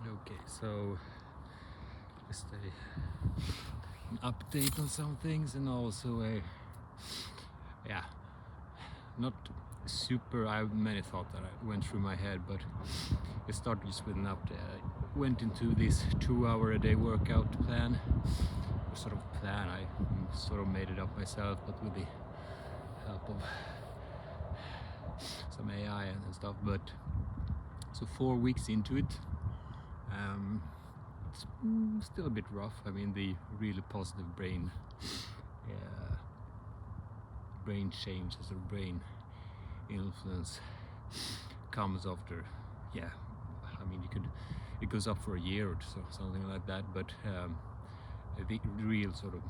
Okay, so just an update on some things, and also yeah, not super. I have many thoughts that I went through my head, but it started just with an update. I went into this 2 hour a day workout plan, or sort of plan. I sort of made it up myself, but with the help of some AI and stuff. But so 4 weeks into it, it's still a bit rough. I mean, the really positive uh, brain changes or brain influence comes after, yeah. I mean, it goes up for a year or so, something like that. But the real sort of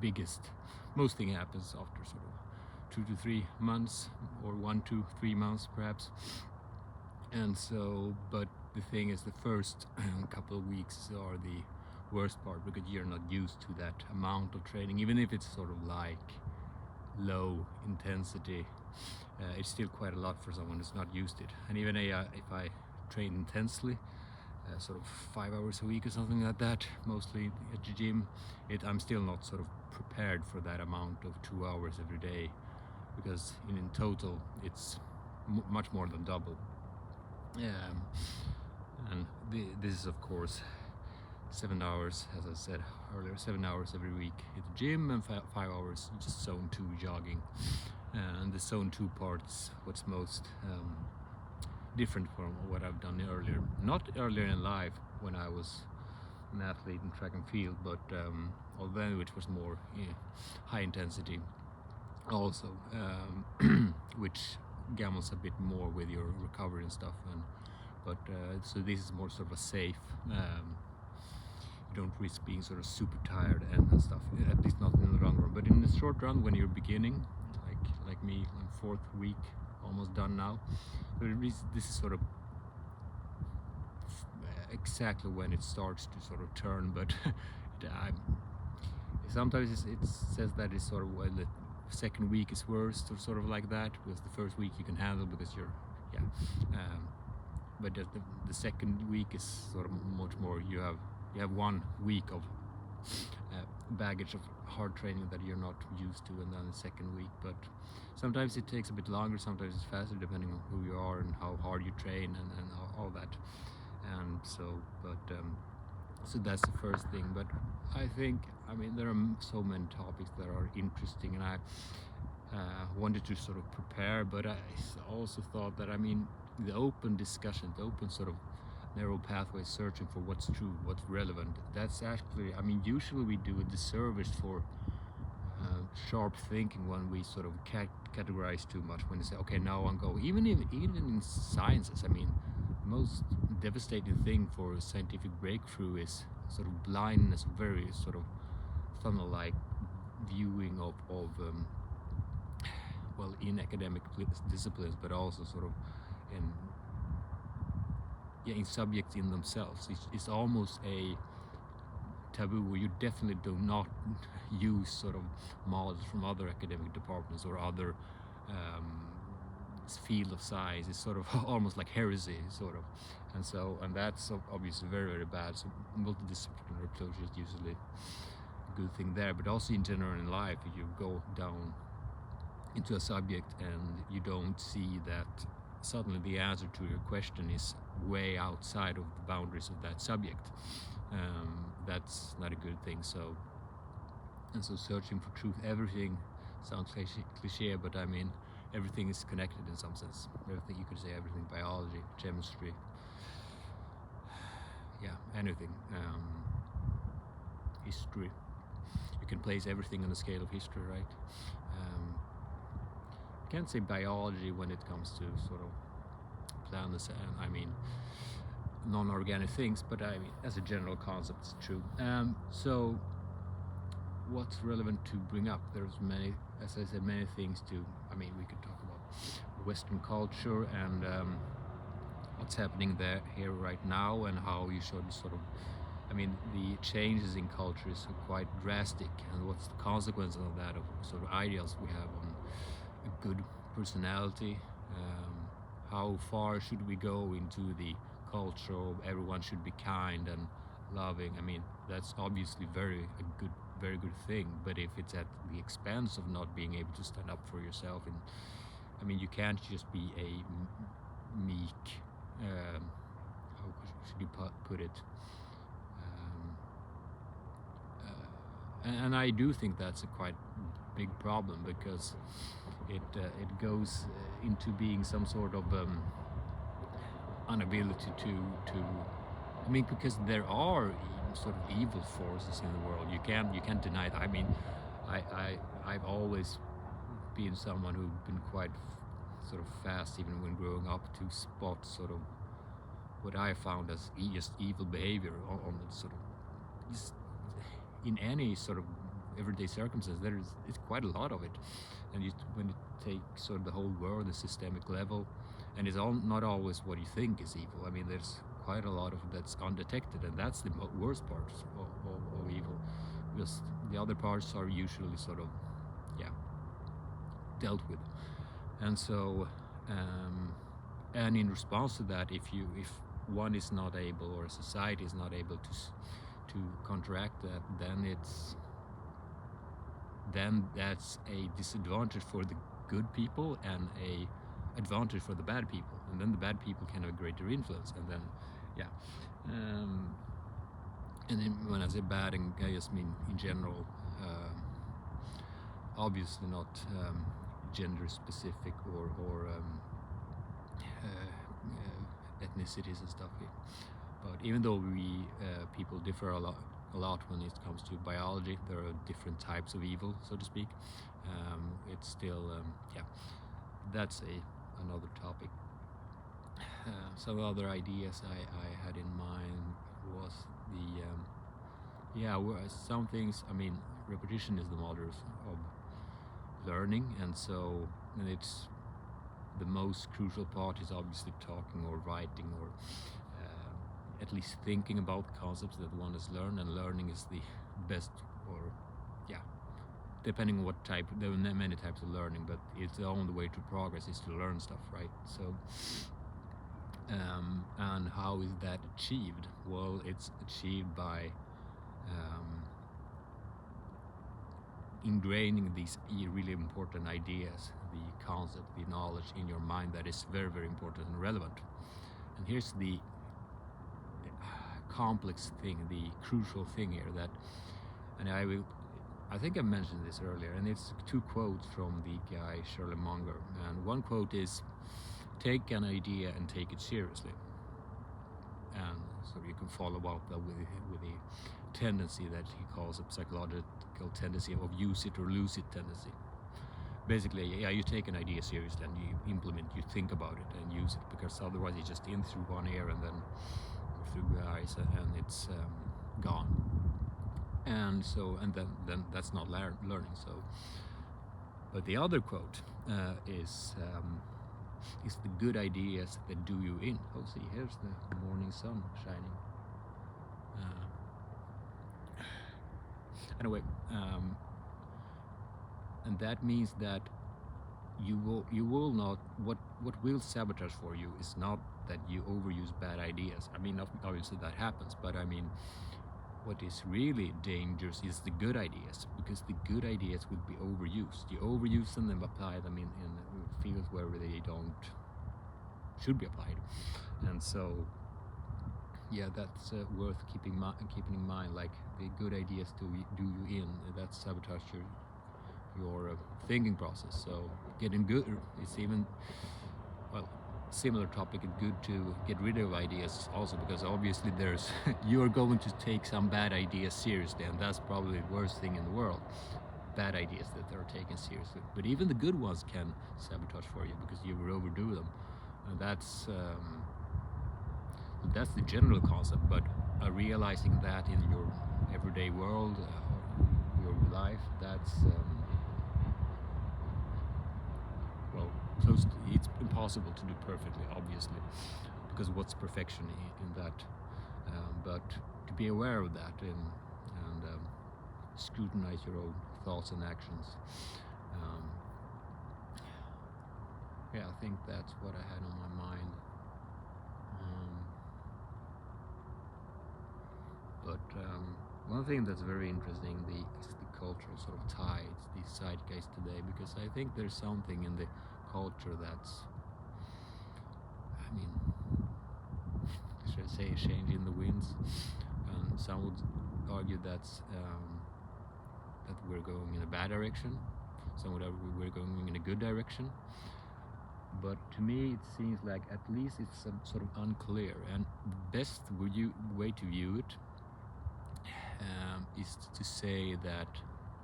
biggest, most thing happens after sort of 2 to 3 months, or 1 to 3 months perhaps. And so, but the thing is, the first couple of weeks are the worst part, because you're not used to that amount of training. Even if it's sort of like low intensity, it's still quite a lot for someone who's not used to it. And even if I train intensely, sort of 5 hours a week or something like that, mostly at the gym, I'm still not sort of prepared for that amount of 2 hours every day, because in total it's much more than double. And this is of course 7 hours, as I said earlier, 7 hours every week at the gym, and 5 hours just zone 2 jogging. And the zone 2 part's what's most different from what I've done earlier. Not earlier in life when I was an athlete in track and field, but although which was more high intensity also, which gambles a bit more with your recovery and stuff. But so this is more sort of a safe. You don't risk being sort of super tired and stuff. At least not in the long run. But in the short run, when you're beginning, like me, on 4th week, almost done now. So this is sort of exactly when it starts to sort of turn. But sometimes it says that it's sort of when the second week is worst, or sort of like that, because the first week you can handle because you're but the second week is sort of much more. You have 1 week of baggage of hard training that you're not used to, and then the second week. But sometimes it takes a bit longer, sometimes it's faster, depending on who you are and how hard you train and all that. And so, but so that's the first thing. But I think, I mean, there are so many topics that are interesting, and I wanted to sort of prepare, but I also thought that, I mean, the open discussion, the open sort of narrow pathway searching for what's true, what's relevant, that's actually, I mean, usually we do a disservice for sharp thinking when we sort of categorize too much, when they say, okay, now I'm going, even in sciences. I mean, the most devastating thing for scientific breakthrough is sort of blindness, very sort of funnel-like viewing of well, in academic disciplines, but also sort of in subjects in themselves. It's almost a taboo, where you definitely do not use sort of models from other academic departments or other field of science. It's sort of almost like heresy, sort of. And that's obviously very, very bad. So multidisciplinary approach is usually a good thing there, but also in general in life, if you go down into a subject and you don't see that suddenly the answer to your question is way outside of the boundaries of that subject, that's not a good thing. So searching for truth, everything sounds cliche, but I mean, everything is connected in some sense. Everything, you could say everything: biology, chemistry, anything, history. You can place everything on the scale of history, right? Can't say biology when it comes to sort of planets, I mean, non-organic things, but I mean, as a general concept, it's true. So what's relevant to bring up? There's many, as I said, many things to, I mean, we could talk about Western culture and what's happening here right now, and how you should sort of, I mean, the changes in culture is quite drastic, and what's the consequence of that, of sort of ideals we have on a good personality. How far should we go into the culture of everyone should be kind and loving, I mean, that's obviously very good thing. But if it's at the expense of not being able to stand up for yourself, and I mean, you can't just be a meek, how should you put it? And I do think that's a quite big problem, because it goes into being some sort of inability to I mean, because there are sort of evil forces in the world. You can't deny that. I mean, I've always been someone who's been quite sort of fast, even when growing up, to spot sort of what I found as just evil behavior on the sort of just in any sort of everyday circumstance. It's quite a lot of it, and when you take sort of the whole world, the systemic level, and it's all not always what you think is evil. I mean, there's quite a lot of that's undetected, and that's the worst part of evil, because the other parts are usually sort of dealt with. And so and in response to that, if one is not able, or a society is not able to counteract that, then that's a disadvantage for the good people and a advantage for the bad people, and then the bad people can have a greater influence. And then and then when I say bad, and I just mean in general, obviously not gender specific or ethnicities and stuff. But even though we people differ a lot when it comes to biology, there are different types of evil, so to speak. It's still that's another topic. Some other ideas I had in mind was some things. I mean, repetition is the mother of learning, and it's the most crucial part is obviously talking or writing, or at least thinking about concepts that one has learned. And learning is the best, or depending on what type. There are many types of learning, but it's the only way to progress is to learn stuff, right? So and how is that achieved? Well, it's achieved by ingraining these really important ideas, the concept, the knowledge in your mind that is very, very important and relevant. And here's the complex thing, the crucial thing here, that, and I think I mentioned this earlier, and it's two quotes from the guy Charlie Munger. And one quote is, "Take an idea and take it seriously." And so you can follow up that with the tendency that he calls a psychological tendency of use it or lose it tendency. Basically, you take an idea seriously and you implement, you think about it and use it, because otherwise it's just in through one ear and then through the eyes, and it's gone. And so, and then that's not learning. So, but the other quote is the good ideas that do you in. Oh, see, here's the morning sun shining. Anyway, and that means that you will not, what will sabotage for you is not that you overuse bad ideas. I mean, obviously that happens, but I mean, what is really dangerous is the good ideas, because the good ideas will be overused. You overuse them and apply them in fields where they should be applied. And so that's worth keeping in mind. Like, the good ideas do you in, that sabotage your thinking process. So getting good, it's even, well, similar topic, it's good to get rid of ideas also, because obviously there's you're going to take some bad ideas seriously, and that's probably the worst thing in the world, bad ideas that are taken seriously. But even the good ones can sabotage for you, because you will overdo them. And that's the general concept. But realizing that in your everyday world, your life, that's it's impossible to do perfectly, obviously, because what's perfection in that? But to be aware of that and scrutinize your own thoughts and actions. I think that's what I had on my mind. But one thing that's very interesting is the cultural sort of tides, the zeitgeist today, because I think there's something in the culture that's, I mean, should I say, change in the winds. And some would argue that we're going in a bad direction. Some would argue we're going in a good direction. But to me, it seems like at least it's some sort of unclear. And the best way to view it is to say that,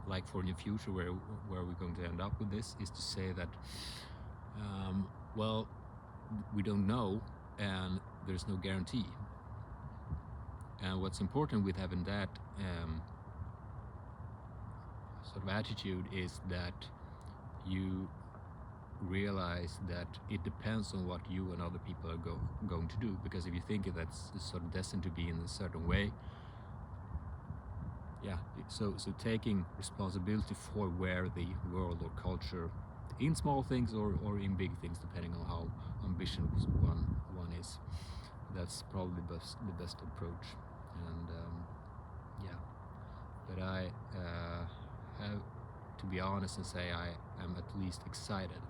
like for in the future, where we're going to end up with this, is to say that, well, we don't know, and there's no guarantee. And what's important with having that sort of attitude is that you realize that it depends on what you and other people are going to do. Because if you think that's sort of destined to be in a certain way, yeah, so taking responsibility for where the world or culture, in small things or in big things, depending on how ambitious one is, that's probably the best approach. And yeah, but I have to be honest and say I am at least excited